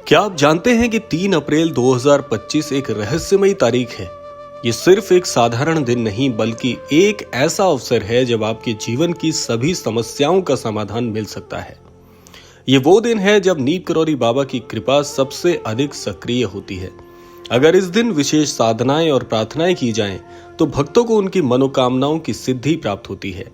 क्या आप जानते हैं कि 3 अप्रैल 2025 एक रहस्यमयी तारीख है। ये सिर्फ एक साधारण दिन नहीं बल्कि एक ऐसा अवसर है जब आपके जीवन की सभी समस्याओं का समाधान मिल सकता है। ये वो दिन है जब नीम करौरी बाबा की कृपा सबसे अधिक सक्रिय होती है। अगर इस दिन विशेष साधनाएं और प्रार्थनाएं की जाएं, तो भक्तों को उनकी मनोकामनाओं की सिद्धि प्राप्त होती है।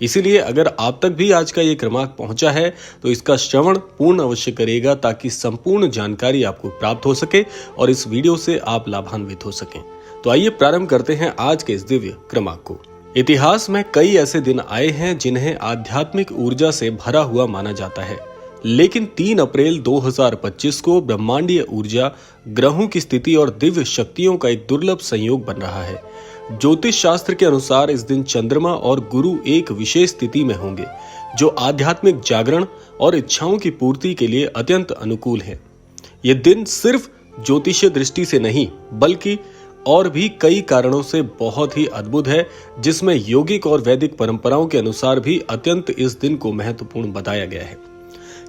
इसीलिए अगर आप तक भी आज का ये क्रमांक पहुंचा है तो इसका श्रवण पूर्ण अवश्य करिएगा ताकि संपूर्ण जानकारी आपको प्राप्त हो सके और इस वीडियो से आप लाभान्वित हो सकें। तो आइए प्रारंभ करते हैं आज के इस दिव्य क्रमांक को। इतिहास में कई ऐसे दिन आए हैं जिन्हें आध्यात्मिक ऊर्जा से भरा हुआ माना जाता है, लेकिन 3 अप्रैल 2025 को ब्रह्मांडीय ऊर्जा, ग्रहों की स्थिति और दिव्य शक्तियों का एक दुर्लभ संयोग बन रहा है। ज्योतिष शास्त्र के अनुसार इस दिन चंद्रमा और गुरु एक विशेष स्थिति में होंगे जो आध्यात्मिक जागरण और इच्छाओं की पूर्ति के लिए अत्यंत अनुकूल है। यह दिन सिर्फ ज्योतिषीय दृष्टि से नहीं बल्कि और भी कई कारणों से बहुत ही अद्भुत है, जिसमें यौगिक और वैदिक परंपराओं के अनुसार भी अत्यंत इस दिन को महत्वपूर्ण बताया गया है।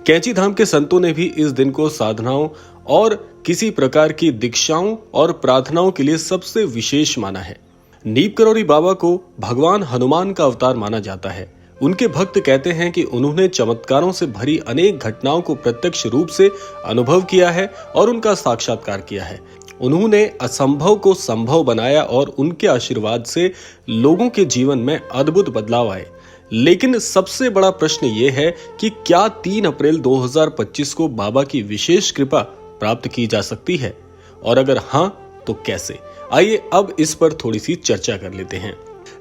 कैंची धाम के संतों ने भी इस दिन को साधनाओं और किसी प्रकार की दीक्षाओं और प्रार्थनाओं के लिए सबसे विशेष माना है। नीम करौरी बाबा को भगवान हनुमान का अवतार माना जाता है। उनके भक्त कहते हैं कि उन्होंने चमत्कारों से भरी अनेक घटनाओं को प्रत्यक्ष रूप से अनुभव किया है और उनका साक्षात्कार किया है। उन्होंने असंभव को संभव बनाया और उनके आशीर्वाद से लोगों के जीवन में अद्भुत बदलाव आए। लेकिन सबसे बड़ा प्रश्न ये है कि क्या 3 अप्रैल 2025 को बाबा की विशेष कृपा प्राप्त की जा सकती है, और अगर हां तो कैसे? आइए अब इस पर थोड़ी सी चर्चा कर लेते हैं।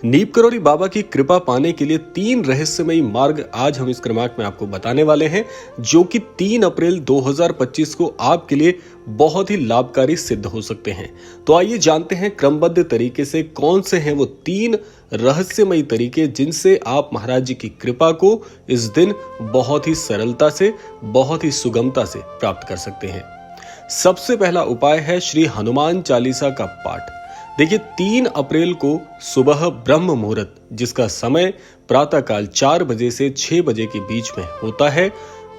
नीम करौरी बाबा की कृपा पाने के लिए 3 रहस्यमयी मार्ग आज हम इस क्रमांक में आपको बताने वाले हैं, जो कि 3 अप्रैल 2025 को आपके लिए बहुत ही लाभकारी सिद्ध हो सकते हैं। तो आइए जानते हैं क्रमबद्ध तरीके से कौन से हैं वो 3 रहस्यमयी तरीके जिनसे आप महाराज जी की कृपा को इस दिन बहुत ही सरलता से, बहुत ही सुगमता से प्राप्त कर सकते हैं। सबसे पहला उपाय है श्री हनुमान चालीसा का पाठ। देखिए, 3 अप्रैल को सुबह ब्रह्म मुहूर्त, जिसका समय प्रातःकाल 4 बजे से 6 बजे के बीच में होता है,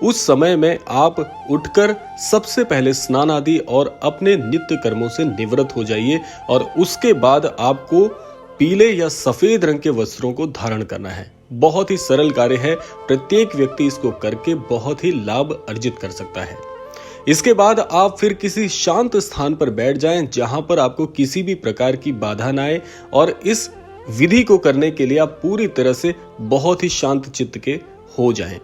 उस समय में आप उठकर सबसे पहले स्नान आदि और अपने नित्य कर्मों से निवृत्त हो जाइए और उसके बाद आपको पीले या सफेद रंग के वस्त्रों को धारण करना है। बहुत ही सरल कार्य है, प्रत्येक व्यक्ति इसको करके बहुत ही लाभ अर्जित कर सकता है। इसके बाद आप फिर किसी शांत स्थान पर बैठ जाएं जहां पर आपको किसी भी प्रकार की बाधा ना आए, और इस विधि को करने के लिए आप पूरी तरह से बहुत ही शांत चित्त के हो जाएं।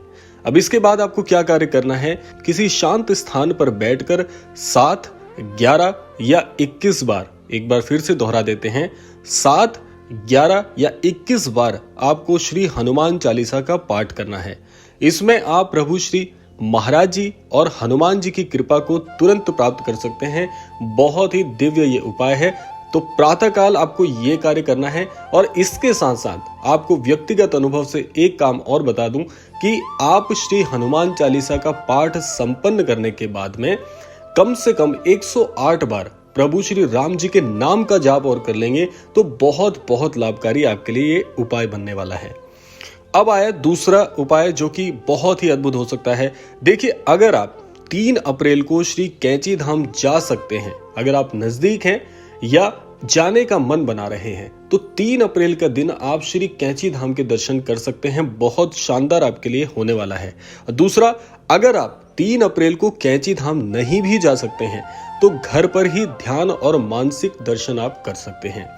अब इसके बाद आपको क्या कार्य करना है, किसी शांत स्थान पर बैठकर 7, 11 या 21 बार, एक बार फिर से दोहरा देते हैं, 7, 11 या 21 बार आपको श्री हनुमान चालीसा का पाठ करना है। इसमें आप प्रभु श्री महाराज जी और हनुमान जी की कृपा को तुरंत प्राप्त कर सकते हैं। बहुत ही दिव्य ये उपाय है। तो प्रातःकाल आपको ये कार्य करना है, और इसके साथ साथ आपको व्यक्तिगत अनुभव से एक काम और बता दूं कि आप श्री हनुमान चालीसा का पाठ संपन्न करने के बाद में कम से कम 108 बार प्रभु श्री राम जी के नाम का जाप और कर लेंगे तो बहुत बहुत लाभकारी आपके लिए ये उपाय बनने वाला है। अब आया दूसरा उपाय जो कि बहुत ही अद्भुत हो सकता है। देखिए, अगर आप 3 अप्रैल को श्री कैंची धाम जा सकते हैं, अगर आप नजदीक हैं या जाने का मन बना रहे हैं, तो 3 अप्रैल का दिन आप श्री कैंची धाम के दर्शन कर सकते हैं। बहुत शानदार आपके लिए होने वाला है। दूसरा, अगर आप 3 अप्रैल को कैंची धाम नहीं भी जा सकते हैं तो घर पर ही ध्यान और मानसिक दर्शन आप कर सकते हैं।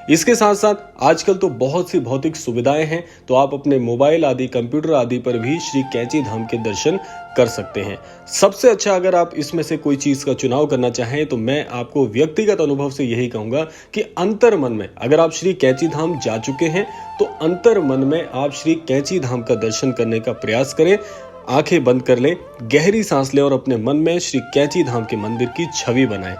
इसके साथ साथ आजकल तो बहुत सी भौतिक सुविधाएं हैं, तो आप अपने मोबाइल आदि, कंप्यूटर आदि पर भी श्री कैंची धाम के दर्शन कर सकते हैं। सबसे अच्छा, अगर आप इसमें से कोई चीज का चुनाव करना चाहें तो मैं आपको व्यक्तिगत अनुभव से यही कहूंगा कि अंतर मन में अगर आप श्री कैंची धाम जा चुके हैं तो अंतर मन में आप श्री कैंची धाम का दर्शन करने का प्रयास करें। आंखें बंद कर लें, गहरी सांस लें और अपने मन में श्री कैंची धाम के मंदिर की छवि बनाएं।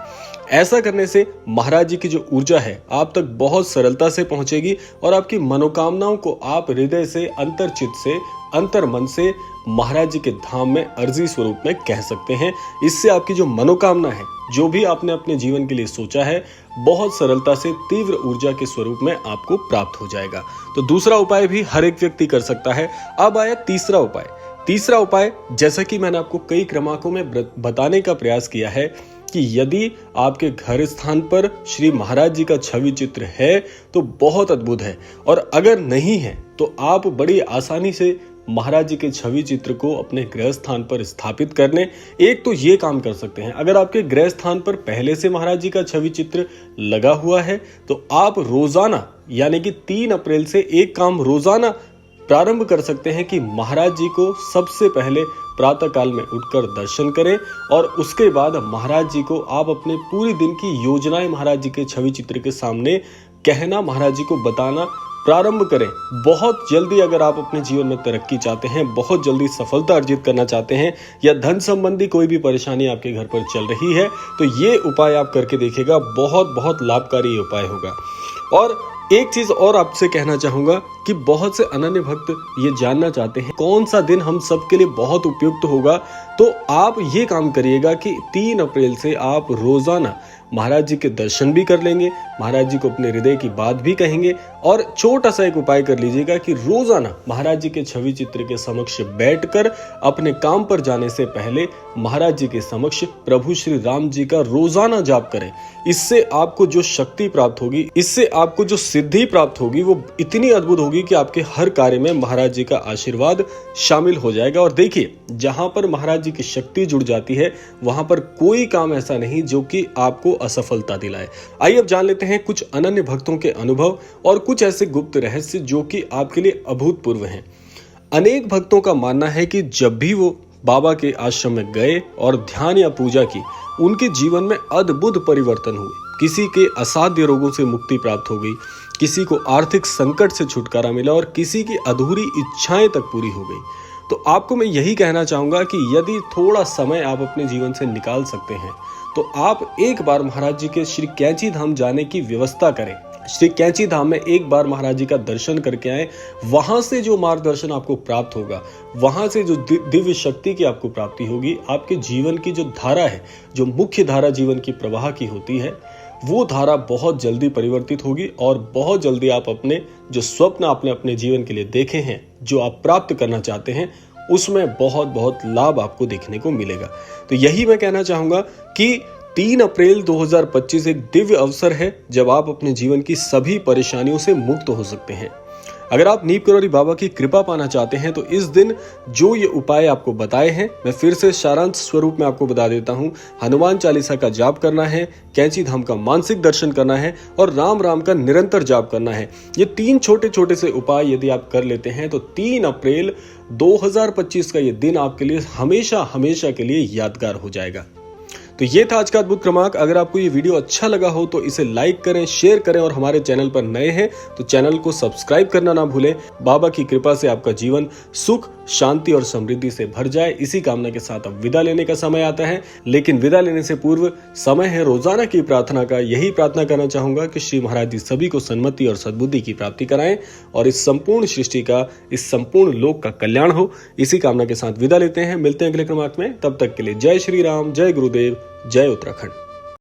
ऐसा करने से महाराज जी की जो ऊर्जा है आप तक बहुत सरलता से पहुंचेगी और आपकी मनोकामनाओं को आप हृदय से, अंतर्चित से, अंतर मन से महाराज जी के धाम में अर्जी स्वरूप में कह सकते हैं। इससे आपकी जो मनोकामना है, जो भी आपने अपने जीवन के लिए सोचा है, बहुत सरलता से तीव्र ऊर्जा के स्वरूप में आपको प्राप्त हो जाएगा। तो दूसरा उपाय भी हर एक व्यक्ति कर सकता है। अब आया तीसरा उपाय। तीसरा उपाय, जैसा कि मैंने आपको कई क्रमांकों में बताने का प्रयास किया है कि यदि आपके घर स्थान पर श्री महाराज जी का छवि चित्र है तो बहुत अद्भुत है, और अगर नहीं है तो आप बड़ी आसानी से महाराज जी के छवि चित्र को अपने गृह स्थान पर स्थापित करने एक तो ये काम कर सकते हैं। अगर आपके गृह स्थान पर पहले से महाराज जी का छवि चित्र लगा हुआ है तो आप रोजाना यानी कि 3 अप्रैल से एक काम रोजाना प्रारंभ कर सकते हैं कि महाराज जी को सबसे पहले प्रातः काल में उठकर दर्शन करें, और उसके बाद महाराज जी को आप अपने पूरी दिन की योजनाएं महाराज जी के छवि चित्र के सामने कहना, महाराज जी को बताना प्रारंभ करें। बहुत जल्दी अगर आप अपने जीवन में तरक्की चाहते हैं, बहुत जल्दी सफलता अर्जित करना चाहते हैं, या धन संबंधी कोई भी परेशानी आपके घर पर चल रही है, तो ये उपाय आप करके देखिएगा, बहुत बहुत लाभकारी उपाय होगा। और एक चीज और आपसे कहना चाहूंगा कि बहुत से अनन्य भक्त ये जानना चाहते हैं कौन सा दिन हम सबके लिए बहुत उपयुक्त होगा, तो आप ये काम करिएगा कि 3 अप्रैल से आप रोजाना महाराज जी के दर्शन भी कर लेंगे, महाराज जी को अपने हृदय की बात भी कहेंगे, और छोटा सा एक उपाय कर लीजिएगा कि रोजाना महाराज जी के छवि चित्र के समक्ष बैठकर अपने काम पर जाने से पहले महाराज जी के समक्ष प्रभु श्री राम जी का रोजाना जाप करें। इससे आपको जो शक्ति प्राप्त होगी, इससे आपको जो सिद्धि प्राप्त होगी, वो इतनी अद्भुत होगी कि आपके हर कार्य में महाराज जी का आशीर्वाद शामिल हो जाएगा। और देखिए, जहां पर महाराज जी की शक्ति जुड़ जाती है वहां पर कोई काम ऐसा नहीं जो कि आपको असफलता दिलाए। आइए अब जान लेते हैं कुछ अनन्य भक्तों के अनुभव और कुछ ऐसे गुप्त रहस्य जो कि आपके लिए अभूतपूर्व हैं। अनेक भक्तों का मानना है कि जब भी वो बाबा के आश्रम में गए और ध्यान या पूजा की, उनके जीवन में अद्भुत परिवर्तन हुए। किसी के असाध्य रोगों से मुक्ति प्राप्त हो गई, किसी को आर्थिक संकट से छुटकारा मिला, और किसी की अधूरी इच्छाएं तक पूरी हो गई। तो आपको मैं यही कहना चाहूंगा कि यदि थोड़ा समय आप अपने जीवन से निकाल सकते हैं तो आप एक बार महाराज जी के श्री कैंची धाम जाने की व्यवस्था करें। श्री कैंची धाम में एक बार महाराज जी का दर्शन करके आए। वहां से जो मार्गदर्शन आपको प्राप्त होगा, वहां से जो दिव्य शक्ति की आपको प्राप्ति होगी, आपके जीवन की जो धारा है, जो मुख्य धारा जीवन की प्रवाह की होती है, वो धारा बहुत जल्दी परिवर्तित होगी, और बहुत जल्दी आप अपने जो स्वप्न आपने अपने जीवन के लिए देखे हैं, जो आप प्राप्त करना चाहते हैं, उसमें बहुत बहुत लाभ आपको देखने को मिलेगा। तो यही मैं कहना चाहूंगा कि 3 अप्रैल 2025 एक दिव्य अवसर है जब आप अपने जीवन की सभी परेशानियों से मुक्त हो सकते हैं। अगर आप नीप करौरी बाबा की कृपा पाना चाहते हैं तो इस दिन जो ये उपाय आपको बताए हैं, मैं फिर से सारांश स्वरूप में आपको बता देता हूं। हनुमान चालीसा का जाप करना है, कैंची धाम का मानसिक दर्शन करना है, और राम राम का निरंतर जाप करना है। ये 3 छोटे छोटे से उपाय यदि आप कर लेते हैं तो 3 अप्रैल 2025 का ये दिन आपके लिए हमेशा हमेशा के लिए यादगार हो जाएगा। तो ये था आज का अद्भुत क्रमांक। अगर आपको ये वीडियो अच्छा लगा हो तो इसे लाइक करें, शेयर करें, और हमारे चैनल पर नए हैं तो चैनल को सब्सक्राइब करना ना भूलें। बाबा की कृपा से आपका जीवन सुख, शांति और समृद्धि से भर जाए, इसी कामना के साथ अब विदा लेने का समय आता है। लेकिन विदा लेने से पूर्व समय है रोजाना की प्रार्थना का। यही प्रार्थना करना चाहूंगा कि श्री महाराज जी सभी को सन्मति और सद्बुद्धि की प्राप्ति कराएं, और इस संपूर्ण सृष्टि का, इस संपूर्ण लोक का कल्याण हो। इसी कामना के साथ विदा लेते हैं। मिलते हैं अगले क्रमांक में। तब तक के लिए जय श्री राम, जय गुरुदेव, जय उत्तराखंड।